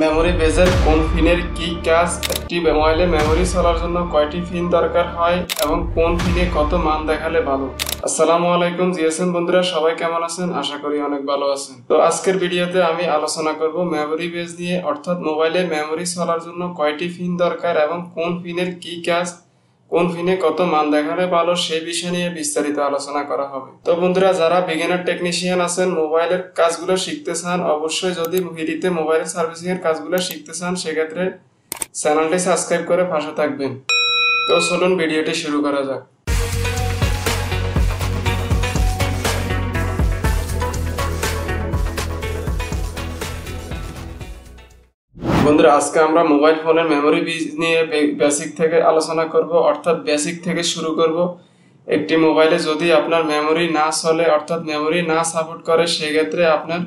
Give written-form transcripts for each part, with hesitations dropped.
Memory বেজের কোন পিনের কি কাজ, একটি মোবাইলে মেমোরি চলার জন্য কয়টি পিন দরকার হয় এবং কোন পিনে কত মান দেখালে ভালো। আসসালামু আলাইকুম জিএসএম বন্ধুরা, সবাই কেমন আছেন? আশা করি অনেক ভালো আছেন। তো আজকের ভিডিওতে আমি আলোচনা করব মেমোরি বেজ নিয়ে, অর্থাৎ মোবাইলে মেমোরি চলার জন্য কয়টি পিন দরকার এবং কোন পিনের কি কাজ, কোন পিনে কত মান দেখালে ভালো, সেই বিষয় নিয়ে বিস্তারিত আলোচনা করা হবে। তো বন্ধুরা, যারা বিগিনার টেকনিশিয়ান আছেন, মোবাইলের কাজগুলো শিখতে চান, অবশ্যই যদি ফ্রিতে মোবাইলের সার্ভিসিং এর কাজগুলো শিখতে চান, সেক্ষেত্রে চ্যানেলটি সাবস্ক্রাইব করে পাশে থাকবেন। তো চলুন ভিডিওটি শুরু করা যাক। বন্ধুরা, আজকে আমরা মোবাইল ফোনের মেমোরি নিয়ে বেসিক থেকে আলোচনা করব, অর্থাৎ বেসিক থেকে শুরু করব। একটি মোবাইলে যদি আপনার মেমোরি না চলে, অর্থাৎ মেমোরি না সাপোর্ট করে, সেক্ষেত্রে আপনার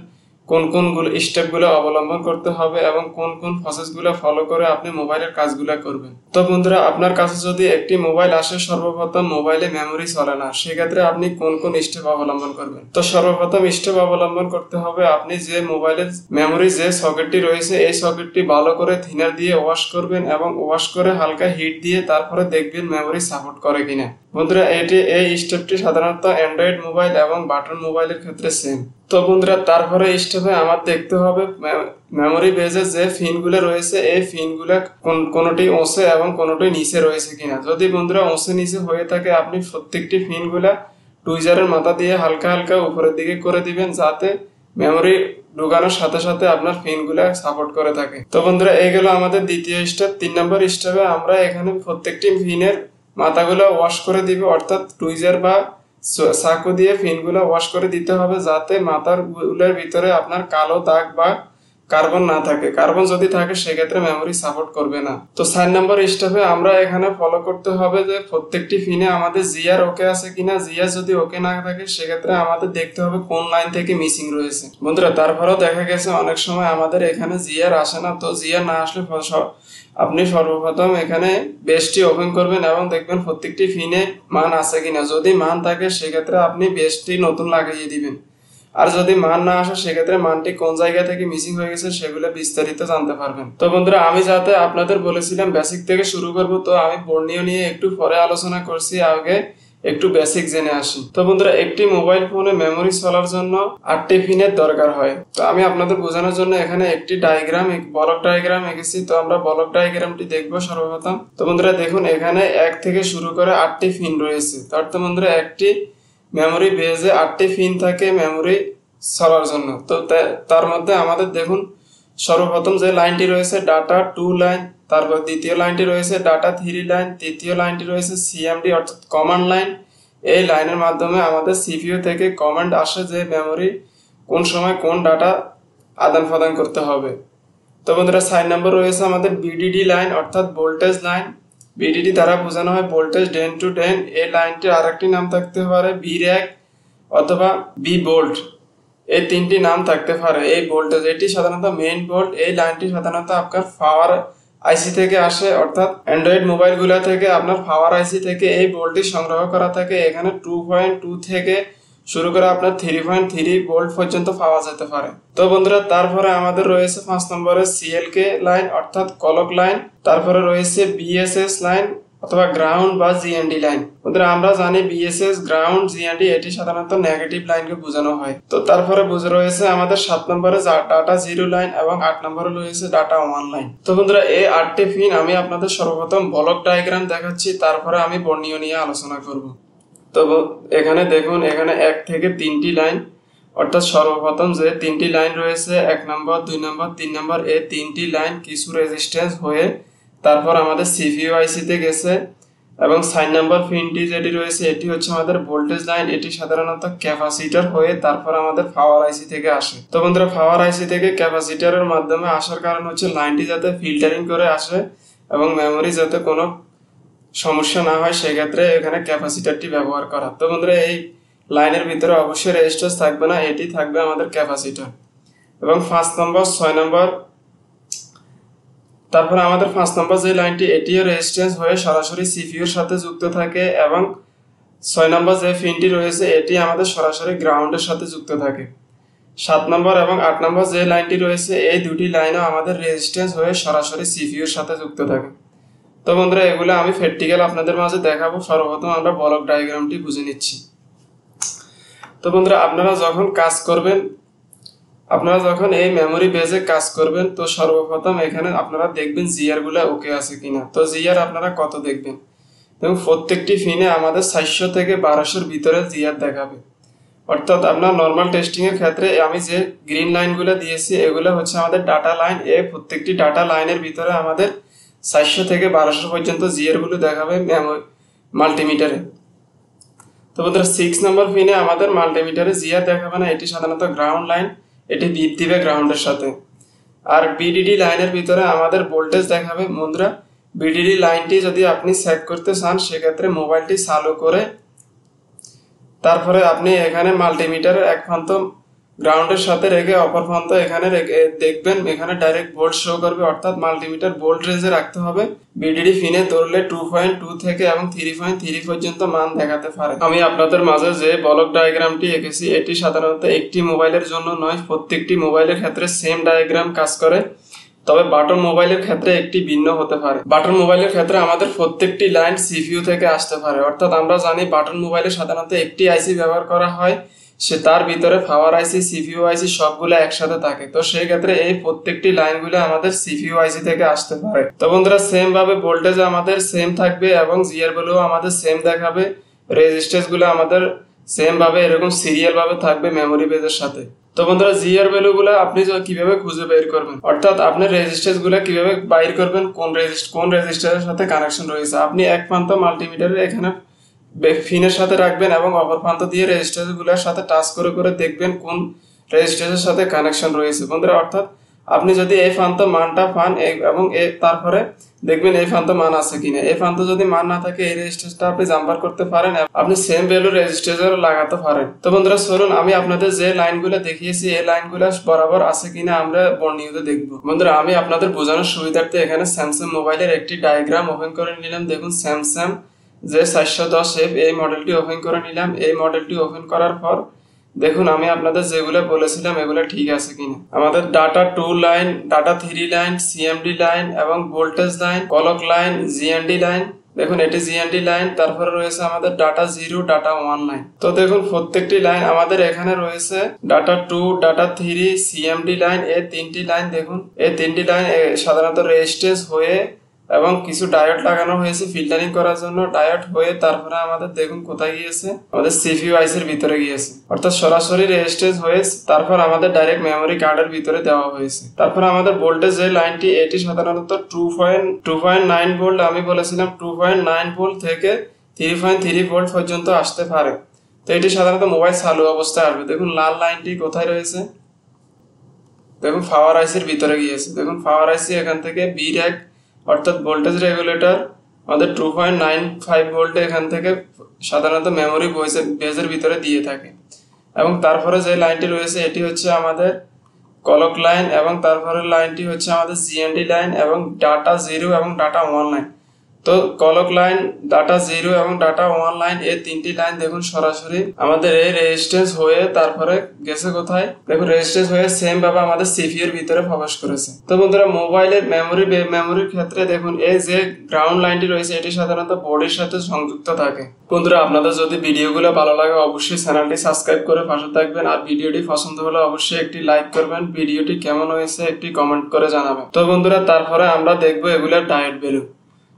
কোন কোন স্টেপগুলো অবলম্বন করতে হবে এবং কোন কোন প্রসেসগুলো ফলো করে আপনি মোবাইলের কাজগুলো করবেন। তো বন্ধুরা, আপনার কাছে যদি একটি মোবাইল আসে, সর্বপ্রথম মোবাইলে মেমোরি চলে না, সেক্ষেত্রে আপনি কোন কোন স্টেপ অবলম্বন করবেন? তো সর্বপ্রথম স্টেপ অবলম্বন করতে হবে, আপনি যে মোবাইলের মেমোরি যে সকেটটি রয়েছে, এই সকেটটি ভালো করে থিনার দিয়ে ওয়াশ করবেন এবং ওয়াশ করে হালকা হিট দিয়ে তারপরে দেখবেন মেমোরি সাপোর্ট করে কিনা। বন্ধুরা, এই স্টেপটি সাধারণত অ্যান্ড্রয়েড মোবাইল এবং বাটন মোবাইলের ক্ষেত্রে সেম। তো বন্ধুরা, তারপরে স্টেপে আমার দেখতে হবে মেমোরি বেজে যে পিনগুলো রয়েছে, এই পিনগুলো কোনটি ওসে এবং কোনটি নিচে রয়েছে কিনা। যদি বন্ধুরা ওসে নিচে হয়ে থাকে, আপনি প্রত্যেকটি পিনগুলা টুইজারের মাথা দিয়ে হালকা হালকা উপরের দিকে করে দিবেন, যাতে মেমোরি ঢুকানোর সাথে সাথে আপনার পিনগুলা সাপোর্ট করে থাকে। তো বন্ধুরা, এই গেল আমাদের দ্বিতীয় স্টেপ। 3 নম্বর স্টেপে আমরা এখানে প্রত্যেকটি পিনের মাথাগুলো ওয়াশ করে দিব, অর্থাৎ টুইজার বা চাকু দিয়ে পিনগুলো ওয়াশ করে দিতে হবে, যাতে মাথার গুলোর ভিতরে আপনার কালো দাগ বা কার্বন না থাকে। কার্বন যদি থাকে, সেক্ষেত্রে মেমোরি সাপোর্ট করবে না। তো 4 নম্বর স্টেপে আমরা এখানে ফলো করতে হবে যে প্রত্যেকটি পিনে আমাদের জিআর ওকে আছে কিনা। জিআর যদি ওকে না থাকে, সেক্ষেত্রে আমাদের দেখতে হবে কোন লাইন থেকে মিসিং রয়েছে। বন্ধুরা, তারপরেও দেখা গেছে অনেক সময় আমাদের এখানে জিআর আসে না। তো জিআর না আসলে আপনি সর্বপ্রথম এখানে বেসটি ওপেন করবেন এবং দেখবেন প্রত্যেকটি পিনে মান আছে কিনা। যদি মান থাকে, সেক্ষেত্রে আপনি বেসটি নতুন লাগিয়ে দিবেন। আর যদি মান না আসে, সেক্ষেত্রে মানটি কোন জায়গা থেকে মিসিং হয়ে গেছে সেগুলো বিস্তারিত জানতে পারবেন। তো বন্ধুরা, আমি যাতে আপনাদের বলেছিলাম বেসিক থেকে শুরু করব, তো আমি বর্ণীয় নিয়ে একটু পরে আলোচনা করছি, আগে একটু বেসিক জেনে আসি। তো বন্ধুরা, একটি মোবাইল ফোনে মেমোরি চলার জন্য 8টি পিনের দরকার হয়। তো আমি আপনাদের বোঝানোর জন্য এখানে একটি ব্লক ডায়াগ্রাম এঁকেছি। তো আমরা ব্লক ডায়াগ্রামটি দেখবো সর্বপ্রথম। তো বন্ধুরা দেখুন, এখানে 1 থেকে শুরু করে 8টি পিন রয়েছে। তো বন্ধুরা, একটি মেমোরি বেজে 8টি পিন থাকে মেমোরি চলার জন্য। তো তার মধ্যে আমাদের দেখুন, সর্বপ্রথম যে লাইনটি রয়েছে ডাটা 2 লাইন, তারপর দ্বিতীয় লাইনটি রয়েছে ডাটা 3 লাইন, তৃতীয় লাইনটি রয়েছে সিএমডি অর্থাৎ কমান্ড লাইন। এই লাইনের মাধ্যমে আমাদের সিপিইউ থেকে কমান্ড আসে যে মেমোরি কোন সময় কোন ডাটা আদান প্রদান করতে হবে। তো বন্ধুরা, 4 নম্বর রয়েছে আমাদের বিডিডি লাইন অর্থাৎ ভোল্টেজ লাইন। বিডিডি দ্বারা বোঝানো হয় ভোল্টেজ ড্রেন টু ড্রেন। এই লাইনটির আরেকটি নাম থাকতে পারে বি র্যাক অথবা বি বোল্ট। এই 3টি নাম থাকতে পারে। এই ভোল্টেজ, এটি সাধারণত মেইন ভোল্ট। এই লাইনটি সাধারণত আপনার পাওয়ার আইসি থেকে আসে, অর্থাৎ অ্যান্ড্রয়েড মোবাইলগুলো থেকে আপনার পাওয়ার আইসি থেকে এই ভোল্টটি সংগ্রহ করা থাকে। এখানে 2.2 থেকে শুরু করে আপনার 3.3 ভোল্ট পর্যন্ত পাওয়া যেতে পারে। তো বন্ধুরা, তারপরে আমাদের রয়েছে 5 নম্বরের সিএলকে লাইন অর্থাৎ কলক লাইন। তারপরে রয়েছে বিএসএস লাইন অথবা গ্রাউন্ড বা জিএনডি লাইন। বন্ধুরা, আমরা জানি বিএসএস, গ্রাউন্ড, জিএনডি এটি সাধারণত নেগেটিভ লাইনকে বোঝানো হয়। তো তারপরে রয়েছে আমাদের 7 নম্বরে ডাটা 0 লাইন এবং 8 নম্বরে রয়েছে ডাটা 1 লাইন। তো বন্ধুরা, এই 8টি পিন আমি আপনাদের সর্বপ্রথম ব্লক ডায়াগ্রাম দেখাচ্ছি, তারপরে আমি বর্ণীয় নিয়ে আলোচনা করব। তো এখানে দেখুন, এখানে 1 থেকে 3টি লাইন, অর্থাৎ সর্বপ্রথম যে 3টি লাইন রয়েছে 1 নম্বর, 2 নম্বর, 3 নম্বর, এই 3টি লাইন কিছু রেজিস্ট্যান্স হয়ে তারপর আমাদের সিপিইউ আইসিতে গেছে। এবং 4 নম্বর পিনটি যেটি রয়েছে, এটি হচ্ছে আমাদের ভোল্টেজ লাইন। এটি সাধারণত ক্যাপাসিটর হয়ে তারপর আমাদের পাওয়ার আইসি থেকে আসে। তো বন্ধুরা, পাওয়ার আইসি থেকে ক্যাপাসিটরের মাধ্যমে আসার কারণ হচ্ছে লাইনটি যাতে ফিল্টারিং করে আসে এবং মেমোরি যাতে কোনো সমস্যা না হয়, সেক্ষেত্রে এখানে ক্যাপাসিটরটি ব্যবহার করা। তো বন্ধুরা, এই লাইনের ভিতরে অবশ্যই রেজিস্ট্যান্স থাকবে না, এটি থাকবে আমাদের ক্যাপাসিটর। এবং 5 নম্বর, 6 নম্বর, তারপরে আমাদের 5 নম্বর যে লাইনটি, এটিও রেজিস্ট্যান্স হয়ে সরাসরি সিপিইউর সাথে যুক্ত থাকে। এবং 6 নম্বর যে পিনটি রয়েছে, এটি আমাদের সরাসরি গ্রাউন্ডের সাথে যুক্ত থাকে। 7 নম্বর এবং 8 নম্বর যে লাইনটি রয়েছে এই দুটি লাইনও আমাদের রেজিস্ট্যান্স হয়ে সরাসরি সিপিইউর সাথে যুক্ত থাকে। তো বন্ধুরা এগুলো আমি প্র্যাকটিক্যাল আপনাদের মাঝে দেখাবো। সর্বপ্রথম আমরা ব্লক ডায়াগ্রামটি বুঝে নিচ্ছি। তো বন্ধুরা আপনারা যখন এই মেমোরি বেজে কাজ করবেন তো সর্বপ্রথম এখানে আপনারা দেখবেন জিআর গুলা ওকে আছে কিনা। তো জিআর আপনারা কত দেখবেন, এবং প্রত্যেকটি ফিনে আমাদের 400 থেকে 1200-র ভিতরে জিআর দেখাবে। অর্থাৎ আপনার নর্মাল টেস্টিং এর ক্ষেত্রে আমি যে গ্রিন লাইনগুলো দিয়েছি এগুলো হচ্ছে আমাদের ডাটা লাইন। এই প্রত্যেকটি ডাটা লাইনের ভিতরে আমাদের 400 থেকে 1200 পর্যন্ত জিআর গুলো দেখাবে মাল্টিমিটারে। তো বন্ধুরা 6 নম্বর পিনে আমাদের মাল্টিমিটারে জিআর দেখাবে না, এটি সাধারণত গ্রাউন্ড লাইন, এটি বিপ দিবে গ্রাউন্ডের সাথে। আর বিডিডি লাইনের ভিতরে আমাদের ভোল্টেজ দেখাবে। বন্ধুরা বিডিডি লাইনটি যদি আপনি চেক করতে চান সেক্ষেত্রে মোবাইলটি চালু করে তারপরে আপনি এখানে মাল্টিমিটারের এক প্রান্ত গ্রাউন্ডের সাথে রেখে অপর প্রান্ত এখানে দেখবেন এখানে ডাইরেক্ট ভোল্ট শো করবে। অর্থাৎ মাল্টিমিটার ভোল্ট রেঞ্জে রাখতে হবে। বিডিডি ফিনে ধরলে 2.2 থেকে এবং 3.3 পর্যন্ত মান দেখাতে পারে। আমি আপনাদের মাঝে যে ব্লক ডায়াগ্রামটি এঁকেছি এটি সাধারণত একটি মোবাইলের জন্য নয়, প্রত্যেকটি মোবাইলের ক্ষেত্রে সেম ডায়াগ্রাম কাজ করে। তবে বাটন মোবাইলের ক্ষেত্রে একটি ভিন্ন হতে পারে। বাটন মোবাইলের ক্ষেত্রে আমাদের প্রত্যেকটি লাইন সিপিইউ থেকে আসতে পারে। অর্থাৎ আমরা জানি বাটন মোবাইলে সাধারণত একটি আইসি ব্যবহার করা হয়, সে তার ভিতরে পাওয়ার আইসি সিপিইউ আইসি সবগুলো একসাথে থাকে। তো সেই ক্ষেত্রে এই প্রত্যেকটি লাইনগুলো আমাদের সিপিইউ আইসি থেকে আসতে পারে। তো বন্ধুরা সেম ভাবে ভোল্টেজ আমাদের সেম থাকবে এবং জিআর ভ্যালুও আমাদের সেম দেখাবে। রেজিস্ট্যান্স গুলো আমাদের সেম ভাবে এরকম সিরিয়াল ভাবে থাকবে মেমোরি বেজের সাথে। তো বন্ধুরা জিআর ভ্যালু গুলো আপনি কিভাবে খুঁজে বের করবেন, অর্থাৎ আপনি রেজিস্ট্যান্স গুলো কিভাবে বাইর করবেন, কোন রেজিস্ট্যান্সের সাথে কানেকশন রয়েছে। আপনি এক প্রান্ত মাল্টিমিটারের এখানে ফিনের সাথে রাখবেন এবং অপর প্রান্ত দিয়ে রেজিস্ট্যান্স গুলোর সাথে টাচ করে করে দেখবেন কোন রেজিস্ট্যান্সের সাথে কানেকশন রয়েছে। বন্ধুরা অর্থাৎ আপনি যদি এই প্রান্ত মানটা পান এবং তারপরে দেখবেন এই প্রান্ত মান আছে কিনা। এই প্রান্ত যদি মান না থাকে এই রেজিস্ট্যান্সটা আপনি জাম্পার করতে পারেন, আপনি সেম ভ্যালু রেজিস্ট্যান্সও লাগাতে পারেন। তো বন্ধুরা চলুন আমি আপনাদের যে লাইনগুলো দেখিয়েছি এই লাইনগুলো বরাবর আছে কিনা আমরা বর্ণিত দেখব। বন্ধুরা আমি আপনাদের বোঝানোর সুবিধার্থে এখানে স্যামসাং মোবাইলের একটি ডায়াগ্রাম ওপেন করে নিলাম। দেখুন স্যামসাং যে 410F এই মডেলটি ওপেন করে নিলাম। এই মডেলটি ওপেন করার পর দেখুন আমি আপনাদের যেগুলো বলেছিলাম এগুলো ঠিক আছে কিনা। আমাদের data 2 line, data 3 line, CMD line এবং voltage line, clock line, GND line. দেখুন এটি জিএনডি লাইন। তারপরে রয়েছে আমাদের ডাটা 0, ডাটা 1 লাইন। তো দেখুন প্রত্যেকটি লাইন আমাদের এখানে রয়েছে ডাটা 2, ডাটা 3, সিএমডি লাইন। এই তিনটি লাইন দেখুন, এই তিনটি লাইন সাধারণত রেজিস্ট্যান্স হয়ে এবং কিছু ডায়োড লাগানো হয়েছে ফিল্টারিং করার জন্য। ডায়োড হয়ে তারপরে আমাদের দেখুন কোথায় গিয়েছে, আমাদের সিপিইউ আইসির ভিতরে গিয়েছে। অর্থাৎ সরাসরি রেজিস্ট্যান্স হয়ে তারপর আমাদের ডাইরেক্ট মেমোরি কার্ডের ভিতরে দেওয়া হয়েছে। তারপর আমাদের ভোল্টেজ যে লাইনটি এটি সাধারণত 2.9 ভোল্ট, আমি বলেছিলাম 2.9 ভোল্ট থেকে 3.3 ভোল্ট পর্যন্ত আসতে পারে। তো এটি সাধারণত মোবাইল চালু অবস্থায় আসবে। দেখুন লাল লাইনটি কোথায় রয়েছে, দেখুন পাওয়ার আইসির ভিতরে গিয়েছে। দেখুন পাওয়ার আইসি এখান থেকে B-Reg অর্থাৎ ভোল্টেজ রেগুলেটর আমাদের 2.95 ভোল্টে এখান থেকে সাধারণত মেমোরি বেজের ভিতরে দিয়ে থাকে। এবং তারপরে যে লাইনটি রয়েছে এটি হচ্ছে আমাদের ক্লক লাইন এবং তারপরে লাইনটি হচ্ছে আমাদের জিএনডি লাইন এবং ডাটা 0 এবং ডাটা 1 লাইন। তো ক্লক লাইন, ডাটা 0 এবং ডাটা 1 লাইন এই তিনটি লাইন দেখুন সরাসরি আমাদের এই রেজিস্ট্যান্স হয়ে তারপরে গেছে কোথায়, দেখুন রেজিস্ট্যান্স হয়ে সেম ভাবে আমাদের সিপিইউ এর ভিতরে প্রবেশ করেছে। তো বন্ধুরা মোবাইলের মেমোরির ক্ষেত্রে দেখুন এই যে গ্রাউন্ড লাইনটি রয়েছে এটি সাধারণত বোর্ডের সাথে সংযুক্ত থাকে। বন্ধুরা আপনাদের যদি ভিডিওগুলো ভালো লাগে অবশ্যই চ্যানেলটি সাবস্ক্রাইব করে পাশে থাকবেন, আর ভিডিওটি পছন্দ হলে অবশ্যই একটি লাইক করবেন। ভিডিওটি কেমন হয়েছে একটি কমেন্ট করে জানাবেন। তো বন্ধুরা তারপরে আমরা দেখবো এগুলোর ডায়োড ভ্যালু।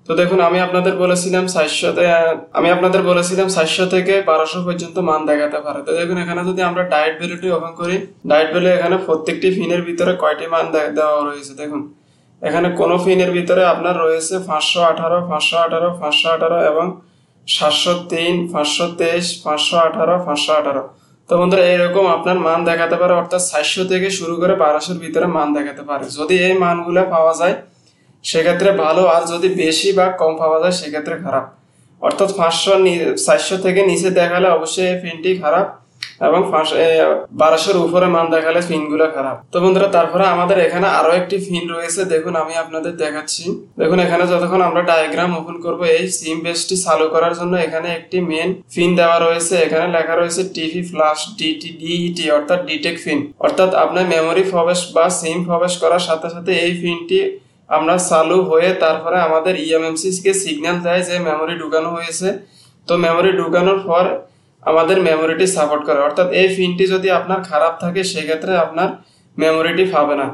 তো দেখুন আমি আপনাদের বলেছিলাম 400 থেকে 1200 পর্যন্ত মান দেখাতে পারে। তো দেখুন এখানে যদি আমরা ডায়োড ভ্যালুটি ওপেন করি, ডায়োড ভ্যালু এখানে প্রত্যেকটি পিনের ভিতরে কয়টি মান দেওয়া রয়েছে। দেখুন এখানে কোন পিনের ভিতরে আপনার রয়েছে 518, 518, 518 এবং 703, 523, 518, 518। তো বন্ধুরা এরকম আপনার মান দেখাতে পারে। অর্থাৎ 400 থেকে শুরু করে 1200-র ভিতরে মান দেখাতে পারে। যদি এই মানগুলো পাওয়া যায় সেক্ষেত্রে ভালো, আর যদি বেশি বা কম পাওয়া যায় সেক্ষেত্রে খারাপ। অর্থাৎ 400 থেকে নিচে দেখালে অবশ্যই এই পিনটি খারাপ, এবং 1200-এর উপরে মান দেখালে পিনগুলো খারাপ। তো বন্ধুরা তারপরে আমাদের এখানে আরো একটি পিন রয়েছে, দেখুন আমি আপনাদের দেখাচ্ছি। দেখুন এখানে যতক্ষণ আমরা ডায়াগ্রাম ওপেন করব, এই সিম বেসটি চালু করার জন্য এখানে একটি মেন পিন দেওয়া রয়েছে। এখানে লেখা রয়েছে টিভি ফ্ল্যাশ ডিইটি অর্থাৎ ডিটেক্ট পিন, অর্থাৎ আপনার মেমোরি প্রবেশ বা সিম প্রবেশ করার সাথে সাথে এই পিনটি আমরা চালু হয়ে তারপরে আমাদের ইএমএমসি কে সিগন্যাল দেয় যে মেমোরি ঢুকানো হয়েছে। তো মেমোরি ঢুকানোর পর আমাদের মেমোরিটি সাপোর্ট করে, অর্থাৎ এই পিনটি যদি আপনার খারাপ থাকে সেক্ষেত্রে আপনার মেমোরিটি পাবে না।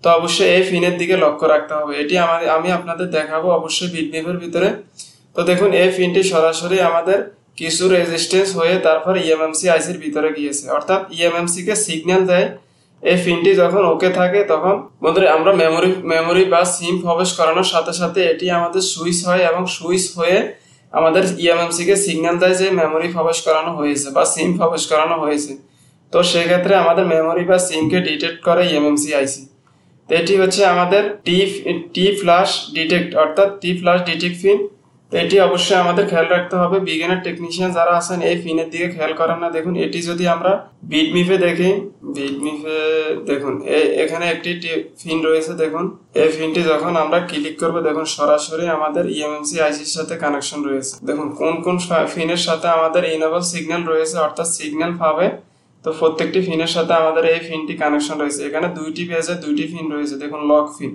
তো অবশ্যই এই পিনের দিকে লক্ষ্য রাখতে হবে। এটি আমি আপনাদের দেখাবো অবশ্যই বিটনিফের ভিতরে। তো দেখুন এই পিনটি সরাসরি আমাদের কিছু রেজিস্ট্যান্স হয়ে তারপর ইএমএমসি আইসির ভিতরে গিয়েছে, অর্থাৎ ইএমএমসি কে সিগন্যাল দেয়। এই পিনটি যখন ওকে থাকে তখন বন্ধুরা আমরা মেমোরি বা সিম প্রবেশ করানোর সাথে সাথে এটি আমাদের সুইচ হয় এবং সুইচ হয়ে আমাদের ইএমএমসি কে সিগন্যাল দেয় যে মেমোরি প্রবেশ করানো হয়েছে বা সিম প্রবেশ করানো হয়েছে। তো সেক্ষেত্রে আমাদের মেমোরি বা সিমকে ডিটেক্ট করে ইএমএমসি আইসি। তো এটি হচ্ছে আমাদের টি ফ্ল্যাশ ডিটেক্ট অর্থাৎ টি ফ্ল্যাশ ডিটেক্ট পিন। তো এটি অবশ্যই আমাদের খেয়াল রাখতে হবে। বিগিনার টেকনিশিয়ান যারা আছেন এই পিনের দিকে খেয়াল করেন না। দেখুন এটি যদি আমরা বিটমিফে দেখি, বিটমিফে দেখুন এখানে একটি পিন রয়েছে। দেখুন এই পিনটি যখন আমরা ক্লিক করব, দেখুন সরাসরি আমাদের ইএমএমসি আইসির সাথে কানেকশন রয়েছে। দেখুন কোন কোন পিনের সাথে আমাদের ইনেবল সিগন্যাল রয়েছে, অর্থাৎ সিগন্যাল পাবে। তো প্রত্যেকটি পিনের সাথে আমাদের এই পিনটি কানেকশন রয়েছে। এখানে দুইটি পেজে দুইটি পিন রয়েছে, দেখুন লক পিন।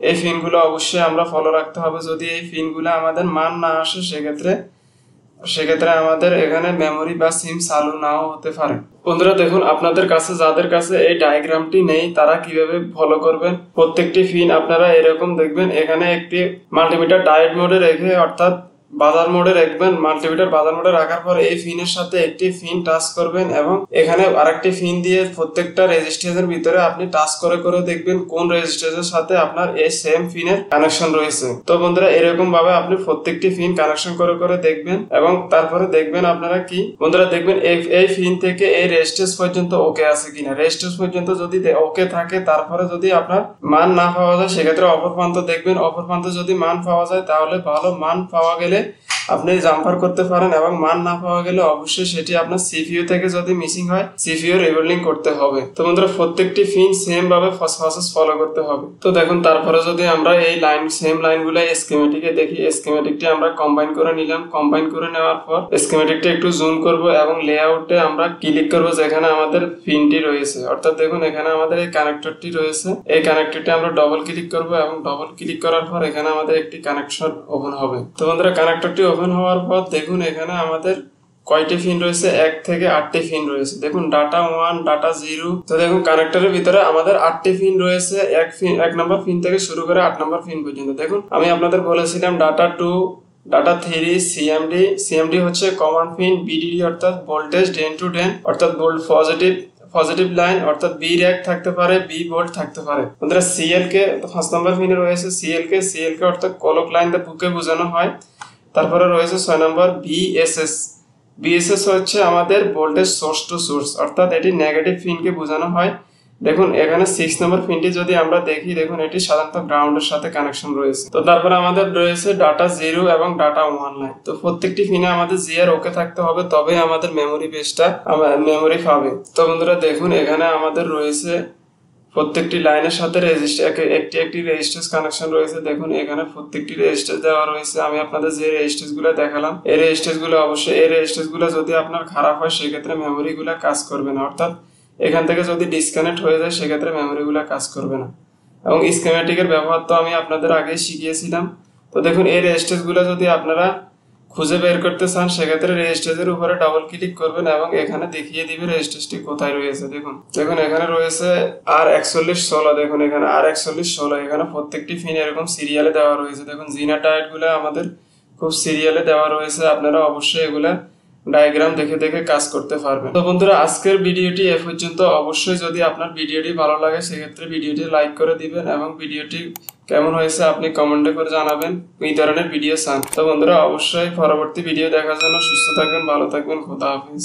এই পিনগুলো অবশ্যই আমরা ফলো রাখতে হবে। যদি এই পিনগুলো আমাদের মান না আসে সেক্ষেত্রে আমাদের এখানে মেমোরি বা সিম চালু নাও হতে পারে। বন্ধুরা দেখুন আপনাদের কাছে যাদের কাছে এই ডায়াগ্রামটি নেই তারা কিভাবে ফলো করবেন। প্রত্যেকটি পিন আপনারা এরকম দেখবেন, এখানে একটি মাল্টিমিটার ডায়োড মোডে রেখে অর্থাৎ বাজার মোডে রাখবেন। মাল্টিমিটার বাজার মোডে রাখার পর এই পিনের সাথে একটি পিন টাচ করবেন এবং এখানে আরেকটি পিন দিয়ে প্রত্যেকটা রেজিস্ট্যান্সের ভিতরে আপনি টাচ করে করে দেখবেন কোন রেজিস্ট্যান্সের সাথে আপনার এই সেম পিনের কানেকশন রয়েছে। তো বন্ধুরা এরকম ভাবে আপনি প্রত্যেকটি পিন কানেকশন করে করে দেখবেন এবং তারপরে দেখবেন আপনারা কি বন্ধুরা দেখবেন এই পিন থেকে এই রেজিস্ট্যান্স পর্যন্ত ওকে আছে কিনা। রেজিস্ট্যান্স পর্যন্ত যদি ওকে থাকে, তারপরে যদি আপনার মান না পাওয়া যায় সেক্ষেত্রে অপর প্রান্ত দেখবেন। অপর প্রান্ত যদি মান পাওয়া যায় তাহলে ভালো, মান পাওয়া গেলে আপনি জাম্পার করতে পারেন এবং মান না পাওয়া গেলে অবশ্যই সেটি আপনার সিপিইউ থেকে যদি মিসিং হয় সিপিইউ রিবিল্ডিং করতে হবে। তো বন্ধুরা প্রত্যেকটি পিন সেম ভাবে প্রসেস ফলো করতে হবে। তো দেখুন তারপরে যদি আমরা এই সেম লাইনগুলো স্কিমেটিকে দেখি, স্কিমেটিকটি আমরা কম্বাইন করে নিলাম। কম্বাইন করে নেওয়ার পর স্কিমেটিকটি একটু জুম করব এবং লেআউটে আমরা ক্লিক করব যেখানে আমাদের পিনটি রয়েছে, অর্থাৎ দেখুন এখানে আমাদের এই কানেক্টরটি রয়েছে। এই কানেক্টরটি আমরা ডবল ক্লিক করব এবং ডবল ক্লিক করার পর এখানে আমাদের একটি কানেকশন ওপেন হবে। তো বন্ধুরা কানেক্টরটি ওপেন হওয়ার পর দেখুন এখানে আমাদের কয়টি পিন রয়েছে, 1 থেকে 8টি পিন রয়েছে। দেখুন ডাটা 1, ডাটা 0। তো দেখুন কানেক্টরের ভিতরে আমাদের 8টি পিন রয়েছে, 1 নম্বর পিন থেকে শুরু করে 8 নম্বর পিন পর্যন্ত। দেখুন আমি আপনাদের বলেছিলাম ডাটা 2, ডাটা 3, সিএমডি হচ্ছে কমন পিন, বিডিডি অর্থাৎ ভোল্টেজ ড্রেন টু ড্রেন অর্থাৎ পজিটিভ লাইন অর্থাৎ বি র্যাক থাকতে পারে, বি ভোল্ট থাকতে পারে। বন্ধুরা সিএল কে 5 নম্বর পিনে রয়েছে, সিএল কে অর্থাৎ কলক লাইন দা বুকে বোঝানো হয়। তারপরে রয়েছে 6 নম্বর বিএসএস হচ্ছে আমাদের ভোল্টেজ সোর্স টু সোর্স অর্থাৎ এটি নেগেটিভ পিনকে বোঝানো হয়। দেখুন এখানে 6 নম্বর পিনটি যদি আমরা দেখি, দেখুন এটি সাধারণত গ্রাউন্ডের সাথে কানেকশন রয়েছে। তো তারপরে আমাদের রয়েছে ডাটা 0 এবং ডাটা 1 লাইন। তো প্রত্যেকটি পিনে আমাদের জিআর ওকে থাকতে হবে, তবে আমাদের মেমোরি বেসটা মেমোরি পাবে। তো বন্ধুরা দেখুন এখানে আমাদের রয়েছে প্রত্যেকটি লাইনের সাথে একটি রেজিস্ট্যান্স কানেকশন রয়েছে। দেখুন এখানে প্রত্যেকটি রেজিস্ট্যান্স দেওয়া রয়েছে। আমি আপনাদের যে রেজিস্ট্যান্স গুলো দেখালাম এই রেজিস্ট্যান্স গুলো যদি আপনার খারাপ হয় সেক্ষেত্রে মেমোরি গুলা কাজ করবে না, অর্থাৎ এখান থেকে যদি ডিসকানেক্ট হয়ে যায় সেক্ষেত্রে মেমোরি গুলা কাজ করবে না। এবং স্কিমেটিকের ব্যবহার তো আমি আপনাদের আগে শিখিয়েছিলাম। তো দেখুন এই রেজিস্ট্যান্স গুলো যদি আপনারা খুঁজে বের করতে চান সেক্ষেত্রে রেজিস্ট্যান্সের উপরে ডাবল ক্লিক করবেন এবং এখানে দেখিয়ে দিবে রেজিস্ট্যান্সটি কোথায় রয়েছে। দেখুন এখানে রয়েছে R4116। দেখুন এখানে R4116, এখানে প্রত্যেকটি পিন এরকম সিরিয়ালে দেওয়া রয়েছে। দেখুন জিনার ডায়েট গুলো আমাদের খুব সিরিয়ালে দেওয়া রয়েছে, আপনারা অবশ্যই এগুলা ডায়াগ্রাম দেখে দেখে কাজ করতে পারবেন। তো বন্ধুরা আজকের ভিডিওটি এ পর্যন্ত। অবশ্যই যদি আপনার ভিডিওটি ভালো লাগে সেক্ষেত্রে ভিডিওটি লাইক করে দিবেন এবং ভিডিওটি কেমন হয়েছে আপনি কমেন্টে করে জানাবেন এই ধরনের ভিডিও চান। তো বন্ধুরা অবশ্যই পরবর্তী ভিডিও দেখার জন্য সুস্থ থাকবেন, ভালো থাকবেন, খোদা হাফেজ।